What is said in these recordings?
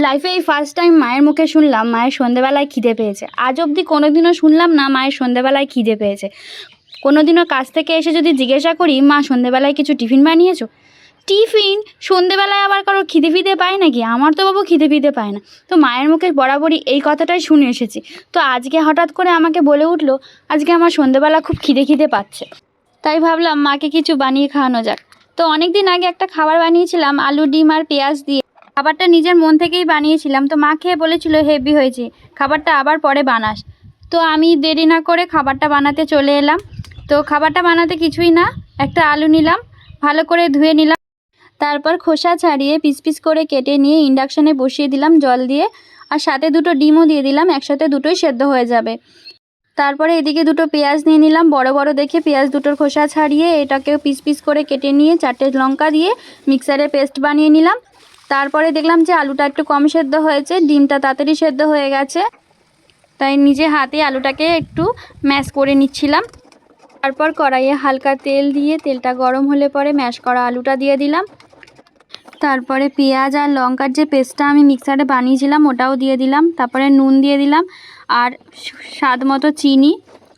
লাইফে এই first time মায়ের মুখে শুনলাম মায়ের সন্ধেবেলায় খিদে পেয়েছে। আজ অবধি কোনোদিনও শুনলাম না মায়ের সন্ধেবেলায় খিদে পেয়েছে। কোনোদিনও কাছ থেকে এসে যদি জিজ্ঞাসা করি মা সন্ধেবেলায় কিছু টিফিন বানিয়েছো, টিফিন সন্ধেবেলায় আবার কারোর খিদে ফিদে পায় নাকি? আমার তো বাবু খিদে ফিদে পায় না। তো মায়ের মুখে বরাবরই এই কথাটাই শুনে এসেছি। তো আজকে হঠাৎ করে আমাকে বলে উঠলো আজকে আমার সন্ধেবেলা খুব খিদে পাচ্ছে। তাই ভাবলাম মাকে কিছু বানিয়ে খাওয়ানো যাক। তো অনেক দিন আগে একটা খাবার বানিয়েছিলাম আলু ডিম আর পেঁয়াজ দিয়ে। খাবারটা নিজের মন থেকেই বানিয়েছিলাম। তো মা খেয়ে বলেছিল হেভি হয়েছে, খাবারটা আবার পরে বানাস। তো আমি দেরি না করে খাবারটা বানাতে চলে এলাম। তো খাবারটা বানাতে কিছুই না, একটা আলু নিলাম, ভালো করে ধুয়ে নিলাম, তারপর খোসা ছাড়িয়ে পিস পিস করে কেটে নিয়ে ইন্ডাকশানে বসিয়ে দিলাম জল দিয়ে, আর সাথে দুটো ডিমও দিয়ে দিলাম, একসাথে দুটোই সেদ্ধ হয়ে যাবে। তারপরে এদিকে দুটো পেঁয়াজ নিয়ে নিলাম, বড় বড় দেখে পেঁয়াজ দুটোর খোসা ছাড়িয়ে এটাকেও পিস পিস করে কেটে নিয়ে 4টে লঙ্কা দিয়ে মিক্সারে পেস্ট বানিয়ে নিলাম। তারপরে দেখলাম যে আলুটা একটু কম সেদ্ধ হয়েছে, ডিমটা তাড়াতাড়ি সেদ্ধ হয়ে গেছে, তাই নিজে হাতে আলুটাকে একটু ম্যাশ করে নিচ্ছিলাম। তারপর কড়াইয়ে হালকা তেল দিয়ে তেলটা গরম হলে পরে ম্যাশ করা আলুটা দিয়ে দিলাম। তারপরে পেঁয়াজ আর লঙ্কার যে পেস্টটা আমি মিক্সারে বানিয়েছিলাম ওটাও দিয়ে দিলাম। তারপরে নুন দিয়ে দিলাম, আর স্বাদ মতো চিনি,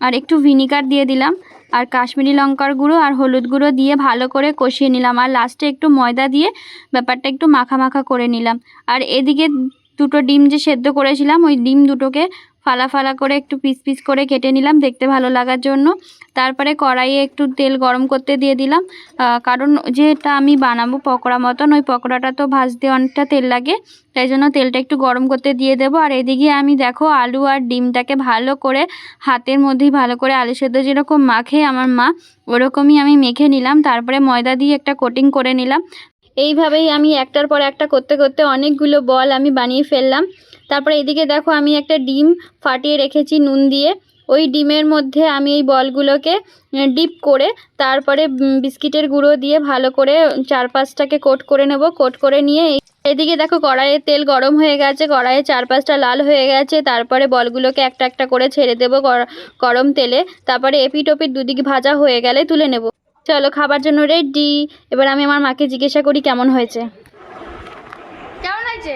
আর একটু ভিনিগার দিয়ে দিলাম, আর কাশ্মীরি লঙ্কার গুঁড়ো আর হলুদ গুঁড়ো দিয়ে ভালো করে কষিয়ে নিলাম, আর লাস্টে একটু ময়দা দিয়ে ব্যাপারটা একটু মাখা মাখা করে নিলাম। আর এদিকে দুটো ডিম যে সেদ্ধ করেছিলাম ওই ডিম দুটোকে ফালা ফালা করে একটু পিস পিস করে কেটে নিলাম দেখতে ভালো লাগার জন্য। তারপরে কড়াইয়ে একটু তেল গরম করতে দিয়ে দিলাম, কারণ যেটা আমি বানাবো পকোড়া মতন, ওই পকোড়াটা তো ভাজতে অনেকটা তেল লাগে, তাই জন্য তেলটা একটু গরম করতে দিয়ে দেবো। আর এদিকে আমি দেখো আলু আর ডিমটাকে ভালো করে হাতের মধ্যেই ভালো করে আলু সেদ্ধ যেরকম মাখে আমার মা ওরকমই আমি মেখে নিলাম। তারপরে ময়দা দিয়ে একটা কোটিং করে নিলাম। এইভাবেই আমি একটার পর একটা করতে করতে অনেকগুলো বল আমি বানিয়ে ফেললাম। তারপরে এদিকে দেখো আমি একটা ডিম ফাটিয়ে রেখেছি নুন দিয়ে, ওই ডিমের মধ্যে আমি এই বলগুলোকে ডিপ করে তারপরে বিস্কিটের গুঁড়ো দিয়ে ভালো করে 4-5টাকে কোট করে নেব। কোট করে নিয়ে এদিকে দেখো কড়াইয়ে তেল গরম হয়ে গেছে, কড়াইয়ে 4-5টা লাল হয়ে গেছে। তারপরে বলগুলোকে একটা একটা করে ছেড়ে দেবো গরম তেলে। তারপরে এপিট ওপিট দুদিক ভাজা হয়ে গেলে তুলে নেব। চলো খাবার জন্য রেডি। এবার আমি আমার মাকে জিজ্ঞাসা করি কেমন হয়েছে। কেমন হয়েছে?